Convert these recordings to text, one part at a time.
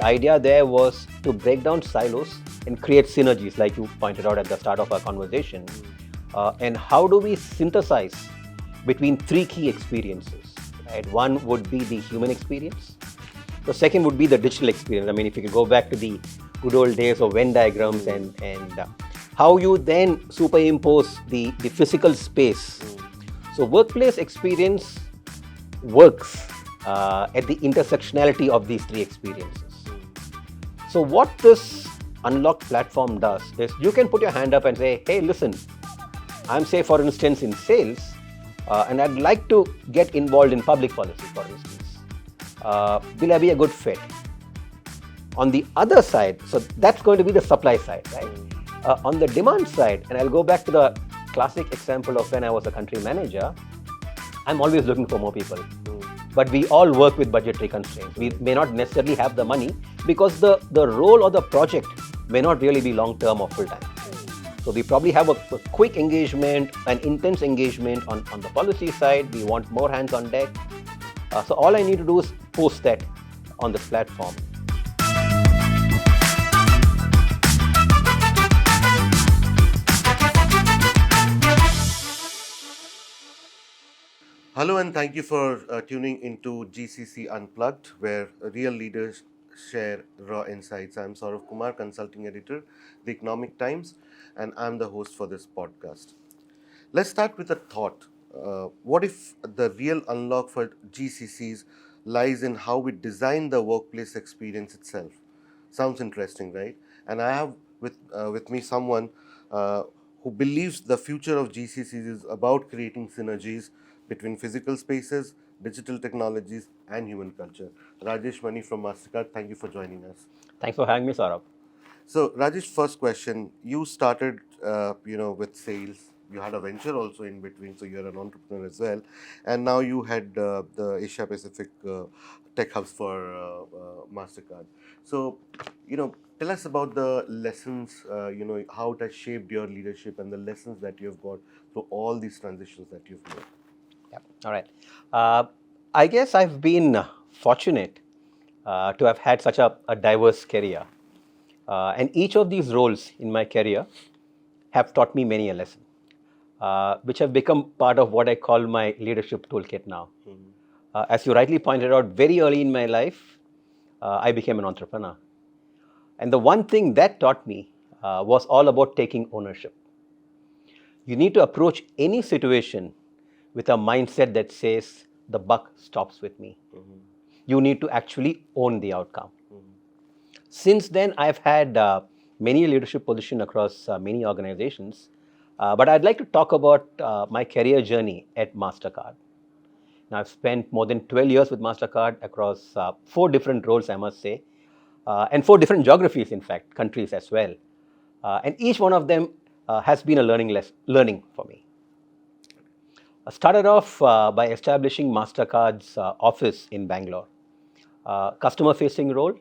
the idea there was to break down silos and create synergies, like you pointed out at the start of our conversation. And how do we synthesize between three key experiences? Right? One would be the human experience. The second would be the digital experience. I mean, if you could go back to the good old days of Venn diagrams and how you then superimpose the physical space. So workplace experience works at the intersectionality of these three experiences. So what this Unlocked platform does is you can put your hand up and say, hey, listen, I'm say for instance in sales and I'd like to get involved in public policy, for instance. Will I be a good fit? On the other side, so that's going to be the supply side, right? On the demand side, and I'll go back to the classic example of when I was a country manager, I'm always looking for more people. But we all work with budgetary constraints. We may not necessarily have the money because the role or the project may not really be long-term or full-time. So we probably have a quick engagement, an intense engagement on the policy side. We want more hands on deck. So all I need to do is post that on this platform. Hello and thank you for tuning into GCC Unplugged, where real leaders share raw insights. I'm Saurabh Kumar, consulting editor, The Economic Times, and I'm the host for this podcast. Let's start with a thought. What if the real unlock for GCCs lies in how we design the workplace experience itself? Sounds interesting, right? And I have with me someone who believes the future of GCCs is about creating synergies between physical spaces, digital technologies, and human culture. Rajesh Mani from Mastercard, thank you for joining us. Thanks for having me, Saurabh. So, Rajesh, first question. You started, with sales. You had a venture also in between, so you're an entrepreneur as well. And now you had the Asia Pacific tech hubs for Mastercard. So, tell us about the lessons, how it has shaped your leadership and the lessons that you've got through all these transitions that you've made. Yeah. All right. I guess I've been fortunate to have had such a diverse career. And each of these roles in my career have taught me many a lesson, which have become part of what I call my leadership toolkit now. As you rightly pointed out, very early in my life, I became an entrepreneur. And the one thing that taught me was all about taking ownership. You need to approach any situation with a mindset that says, the buck stops with me. You need to actually own the outcome. Since then, I've had many leadership positions across many organizations, but I'd like to talk about my career journey at Mastercard. Now, I've spent more than 12 years with Mastercard across 4 different roles, I must say, and 4 different geographies, in fact, countries as well. And each one of them has been a learning for me. I started off by establishing Mastercard's office in Bangalore, customer-facing role.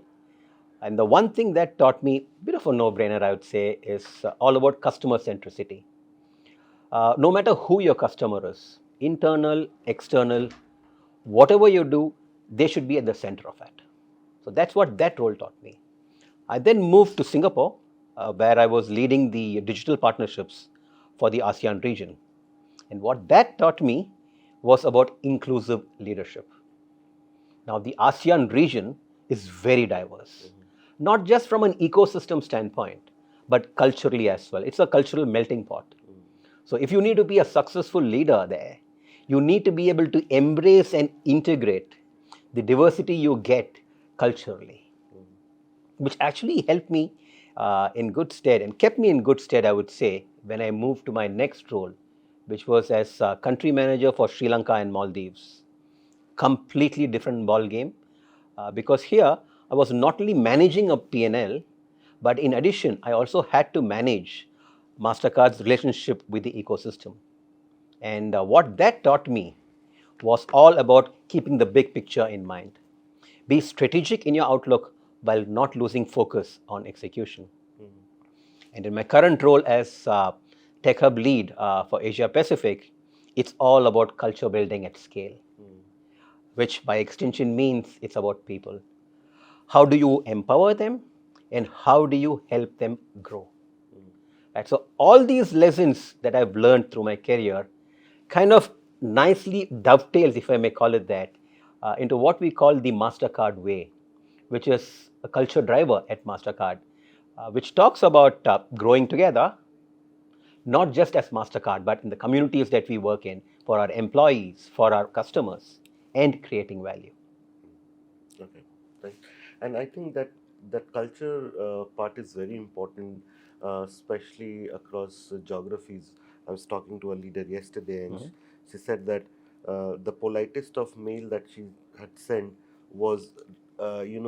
And the one thing that taught me, a bit of a no-brainer, I would say, is all about customer centricity. No matter who your customer is, internal, external, whatever you do, they should be at the center of it. So that's what that role taught me. I then moved to Singapore, where I was leading the digital partnerships for the ASEAN region. And what that taught me was about inclusive leadership. Now, the ASEAN region is very diverse, not just from an ecosystem standpoint, but culturally as well. It's a cultural melting pot. So if you need to be a successful leader there, you need to be able to embrace and integrate the diversity you get culturally, which actually helped me in good stead and kept me in good stead, I would say, when I moved to my next role, which was as country manager for Sri Lanka and Maldives. Completely different ball game, because here I was not only managing a P&L, but in addition, I also had to manage Mastercard's relationship with the ecosystem. And what that taught me was all about keeping the big picture in mind. Be strategic in your outlook while not losing focus on execution. And in my current role as Tech Hub lead for Asia Pacific, it's all about culture building at scale, which by extension means it's about people. how do you empower them, and how do you help them grow? Right? So all these lessons that I've learned through my career kind of nicely dovetails, if I may call it that, into what we call the Mastercard way, which is a culture driver at Mastercard, which talks about growing together, not just as Mastercard, but in the communities that we work in, for our employees, for our customers, and creating value. Okay, right. And I think that that culture part is very important, especially across geographies. I was talking to a leader yesterday, and she said that the politest of mail that she had sent was,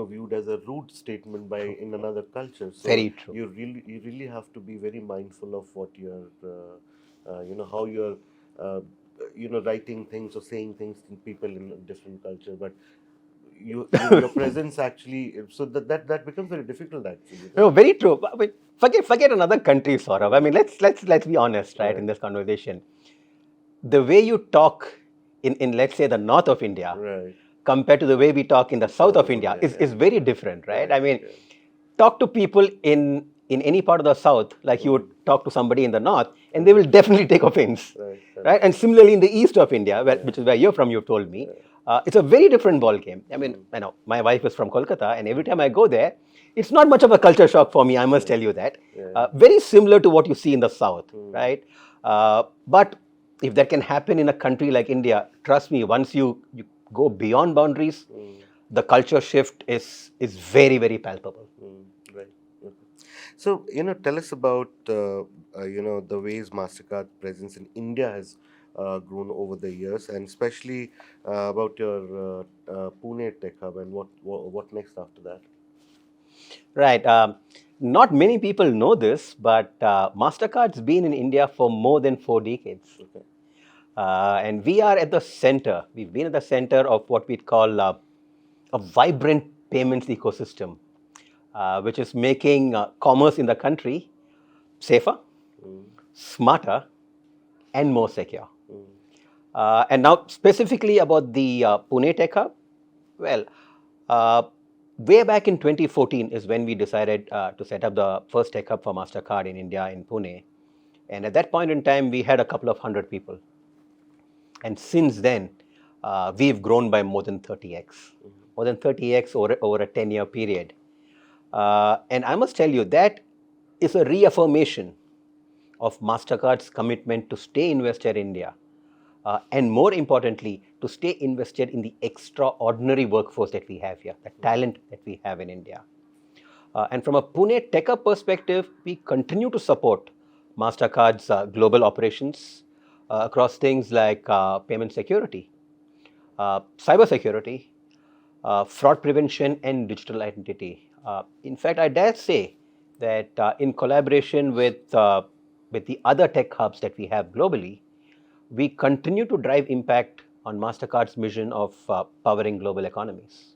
viewed as a rude statement by in another culture. So Very true. you really have to be very mindful of what you're, how you're, writing things or saying things to people in a different culture, but your presence actually, so that becomes very difficult actually. No, very true. But forget another country, Saurabh. I mean, let's be honest, right? In this conversation, the way you talk in let's say the north of India, Right. compared to the way we talk in the south of India is very different, right? I mean, talk to people in any part of the south like you would talk to somebody in the north, and they will definitely take offense, right? And similarly in the east of India, which is where you're from, you've told me, it's a very different ball game. I mean, I know my wife is from Kolkata, and every time I go there, it's not much of a culture shock for me, I must tell you that. Very similar to what you see in the south, right? But if that can happen in a country like India, trust me, once you go beyond boundaries, the culture shift is very, very palpable. Right. Okay. So, tell us about, the ways Mastercard presence in India has grown over the years, and especially about your Pune Tech Hub and what next after that. Right. Not many people know this, but Mastercard's been in India for more than 4 decades. Okay. And we are at the center. We've been at the center of what we'd call a vibrant payments ecosystem, which is making commerce in the country safer, smarter, and more secure. And now, specifically about the Pune Tech Hub, well, way back in 2014 is when we decided to set up the first tech hub for Mastercard in India, in Pune. And at that point in time, we had a couple of hundred people. And since then, we've grown by more than 30x, more than 30x over a 10-year period. And I must tell you, that is a reaffirmation of Mastercard's commitment to stay invested in India. And more importantly, to stay invested in the extraordinary workforce that we have here, the talent that we have in India. And from a Pune Tech Hub perspective, we continue to support Mastercard's global operations across things like payment security, cyber security, fraud prevention, and digital identity. In fact, I dare say that in collaboration with the other tech hubs that we have globally, we continue to drive impact on Mastercard's mission of powering global economies.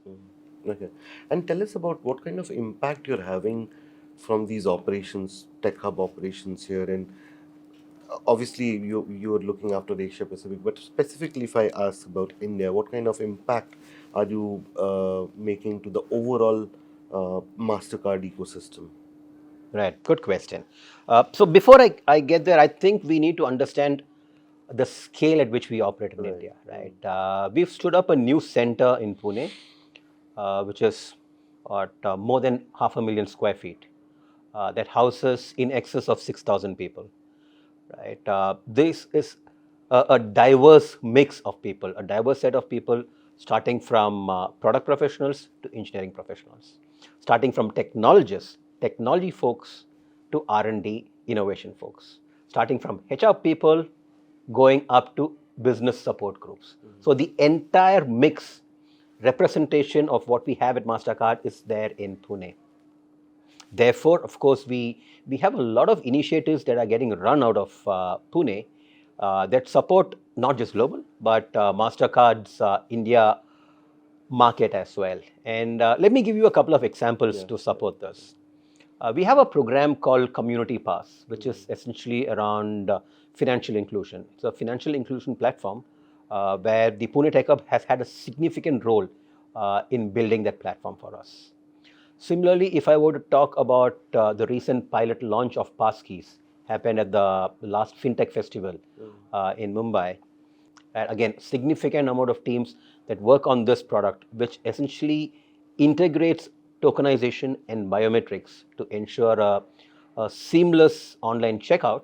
Okay. And tell us about what kind of impact you're having from these operations, tech hub operations here. And obviously, you're looking after Asia Pacific, but specifically, if I ask about India, what kind of impact are you making to the overall Mastercard ecosystem? Right, good question. So before I get there, I think we need to understand the scale at which we operate in India, right? We've stood up a new center in Pune, which is at more than 500,000 square feet, that houses in excess of 6,000 people, right? This is a diverse mix of people, a diverse set of people, starting from product professionals to engineering professionals, starting from technologists, technology folks, to R&D, innovation folks, starting from HR people, going up to business support groups. So the entire mix representation of what we have at Mastercard is there in Pune. Therefore, of course, we have a lot of initiatives that are getting run out of Pune that support not just global, but Mastercard's India market as well. And let me give you a couple of examples to support this. We have a program called Community Pass, which is essentially around financial inclusion. It's a financial inclusion platform where the Pune Tech Hub has had a significant role in building that platform for us. Similarly, if I were to talk about the recent pilot launch of Passkeys, happened at the last FinTech festival in Mumbai. And again, significant amount of teams that work on this product, which essentially integrates tokenization and biometrics to ensure a seamless online checkout.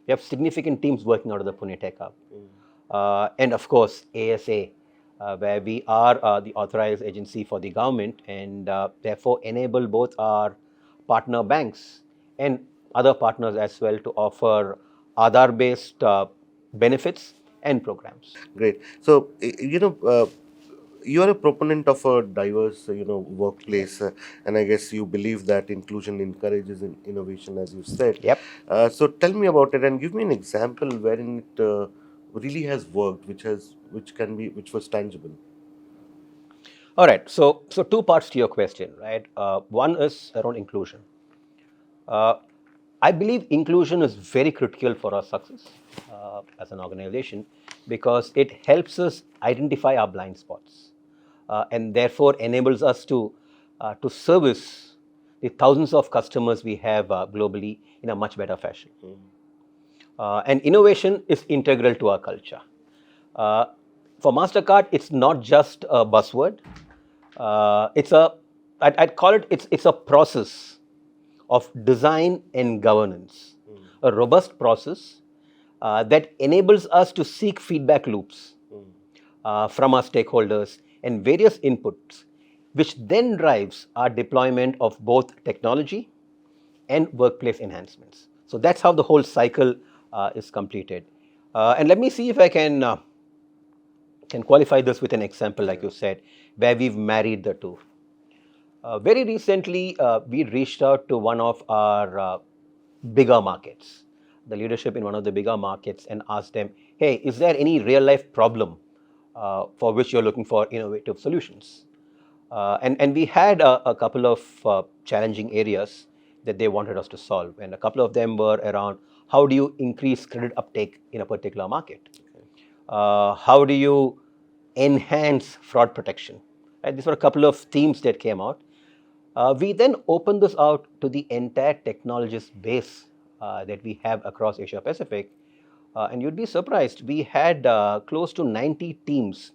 We have significant teams working out of the Pune Tech Hub. And of course, ASA, where we are the authorized agency for the government and therefore enable both our partner banks and other partners as well to offer Aadhaar-based benefits and programs. Great. So, you are a proponent of a diverse, workplace, and I guess you believe that inclusion encourages innovation, as you said. Yep. So, tell me about it and give me an example wherein it really has worked, which was tangible. All right. So two parts to your question, right? One is around inclusion. I believe inclusion is very critical for our success as an organization because it helps us identify our blind spots and therefore enables us to service the thousands of customers we have globally in a much better fashion. And innovation is integral to our culture. For Mastercard, it's not just a buzzword. I'd call it, it's a process of design and governance, a robust process that enables us to seek feedback loops from our stakeholders and various inputs, which then drives our deployment of both technology and workplace enhancements. So that's how the whole cycle is completed. And let me see if I can qualify this with an example, like you said, where we've married the two. Very recently, we reached out to one of our bigger markets, the leadership in one of the bigger markets, and asked them, hey, is there any real life problem for which you're looking for innovative solutions? And we had a couple of challenging areas that they wanted us to solve. And a couple of them were around how do you increase credit uptake in a particular market? How do you enhance fraud protection? Right? These were a couple of themes that came out. We then opened this out to the entire technologist base that we have across Asia Pacific. And you'd be surprised, we had close to 90 teams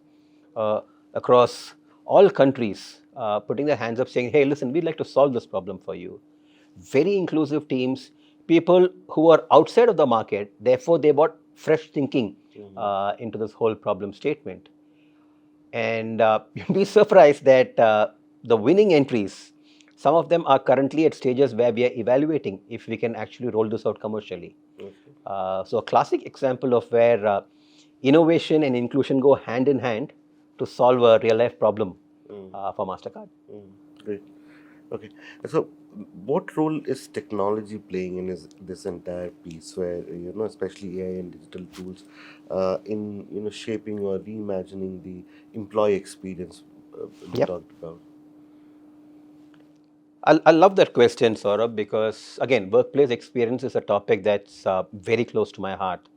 across all countries putting their hands up saying, hey, listen, we'd like to solve this problem for you. Very inclusive teams, people who are outside of the market, therefore they brought fresh thinking into this whole problem statement. And you'd be surprised that the winning entries, some of them are currently at stages where we are evaluating if we can actually roll this out commercially. So a classic example of where innovation and inclusion go hand in hand to solve a real life problem for Mastercard. Great. Okay. So, what role is technology playing in this entire piece, where especially AI and digital tools, in shaping or reimagining the employee experience we talked about? I love that question, Saurabh, because again, workplace experience is a topic that's very close to my heart.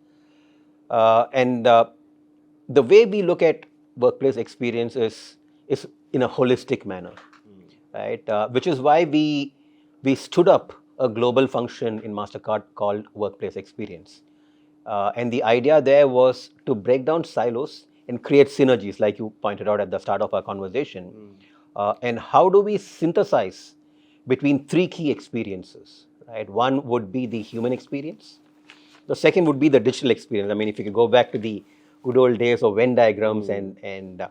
And the way we look at workplace experience is in a holistic manner, right? Which is why we stood up a global function in Mastercard called Workplace Experience. And the idea there was to break down silos and create synergies, like you pointed out at the start of our conversation. And how do we synthesize between three key experiences, right? One would be the human experience. The second would be the digital experience. I mean, if you could go back to the good old days of Venn diagrams and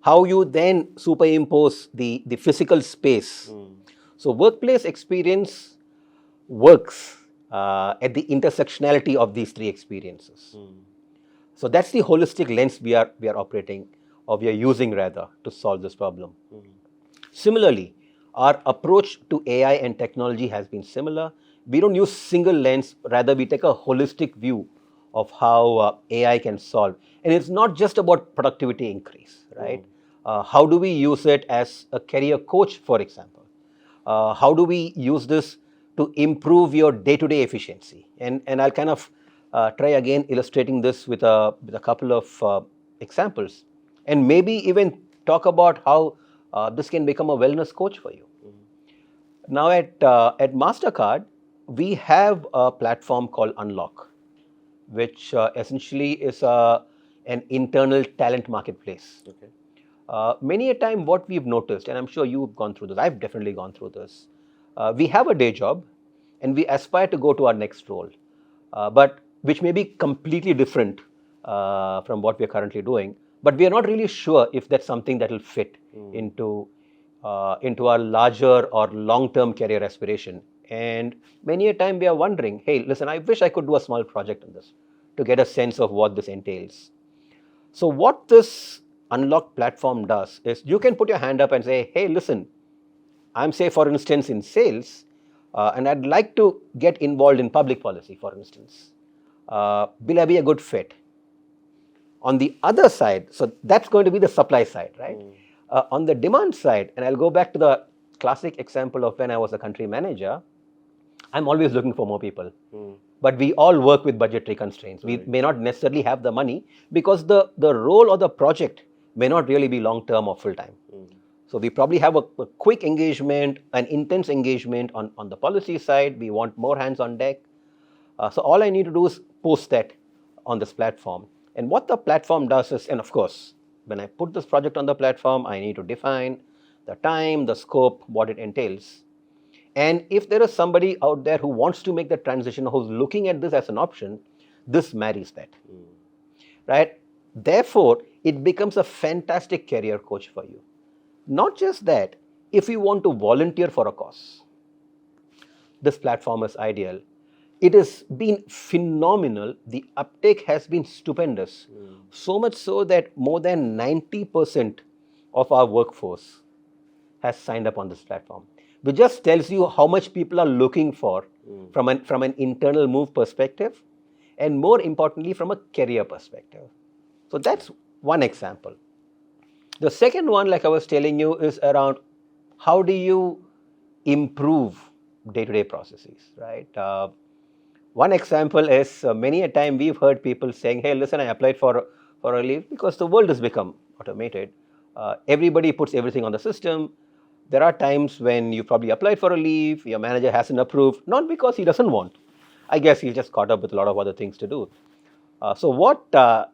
how you then superimpose the physical space. So workplace experience works at the intersectionality of these three experiences. So that's the holistic lens we are operating, or we are using rather, to solve this problem. Similarly, our approach to AI and technology has been similar. We don't use single lens, rather we take a holistic view of how AI can solve. And it's not just about productivity increase, right? How do we use it as a career coach, for example? How do we use this to improve your day-to-day efficiency? And I'll kind of try again illustrating this with a couple of examples, and maybe even talk about how this can become a wellness coach for you. Now at Mastercard, we have a platform called Unlock, which essentially is an internal talent marketplace. Okay. Many a time what we've noticed, and I'm sure you've gone through this, I've definitely gone through this, we have a day job and we aspire to go to our next role, but which may be completely different from what we're currently doing, but we are not really sure if that's something that will fit into our larger or long-term career aspiration. And many a time we are wondering, hey, listen, I wish I could do a small project on this to get a sense of what this entails. So what this Unlock platform does is you can put your hand up and say, hey, listen, I'm say for instance in sales, and I'd like to get involved in public policy, for instance. Will I be a good fit? On the other side, so that's going to be the supply side, right? On the demand side, and I'll go back to the classic example of when I was a country manager, I'm always looking for more people. But we all work with budgetary constraints. We may not necessarily have the money because the role or the project may not really be long-term or full-time. So we probably have a quick engagement, an intense engagement on the policy side. We want more hands on deck. So all I need to do is post that on this platform. And what the platform does is, and of course, when I put this project on the platform, I need to define the time, the scope, what it entails. And if there is somebody out there who wants to make the transition, who's looking at this as an option, this marries that, right? Therefore, it becomes a fantastic career coach for you. Not just that, if you want to volunteer for a cause, this platform is ideal. It has been phenomenal. The uptake has been stupendous. So much so that more than 90% of our workforce has signed up on this platform, which just tells you how much people are looking for from an internal move perspective, and more importantly, from a career perspective. So that's one example. The second one, like I was telling you, is around how do you improve day-to-day processes, right? One example is many a time we've heard people saying, hey, listen, I applied for a leave because the world has become automated. Everybody puts everything on the system. There are times when you probably applied for a leave, your manager hasn't approved, not because he doesn't want. I guess he's just caught up with a lot of other things to do. So what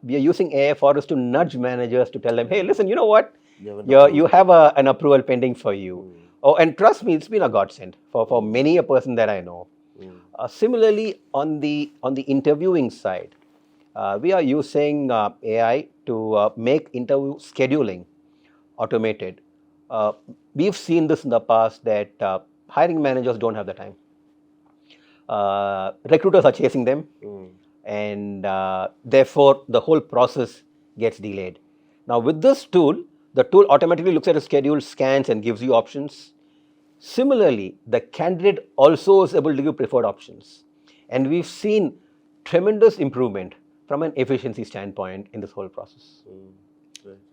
we are using AI for is to nudge managers to tell them, hey, listen, you know what? You have an approval pending for you. Oh, and trust me, it's been a godsend for many a person that I know. Similarly, on the interviewing side, we are using AI to make interview scheduling automated. We've seen this in the past that hiring managers don't have the time. Recruiters are chasing them, and therefore the whole process gets delayed. Now with this tool, the tool automatically looks at a schedule, scans and gives you options. Similarly, the candidate also is able to give preferred options. And we've seen tremendous improvement from an efficiency standpoint in this whole process.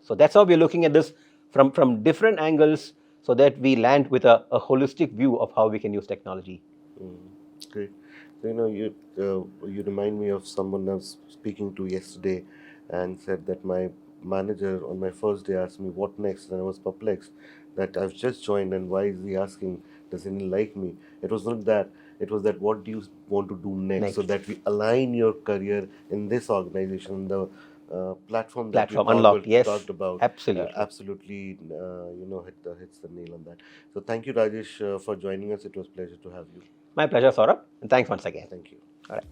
So that's how we're looking at this from different angles so that we land with a holistic view of how we can use technology. Great. So, you remind me of someone I was speaking to yesterday and said that my manager on my first day asked me what next, and I was perplexed that I've just joined and why is he asking, does he like me? It was not that. It was that what do you want to do next, so that we align your career in this organization, the platform that we Unlocked, yes, talked about. Absolutely. Absolutely, hits the nail on that. So thank you, Rajesh, for joining us. It was a pleasure to have you. My pleasure, Saurabh, and thanks once again. Thank you. All right.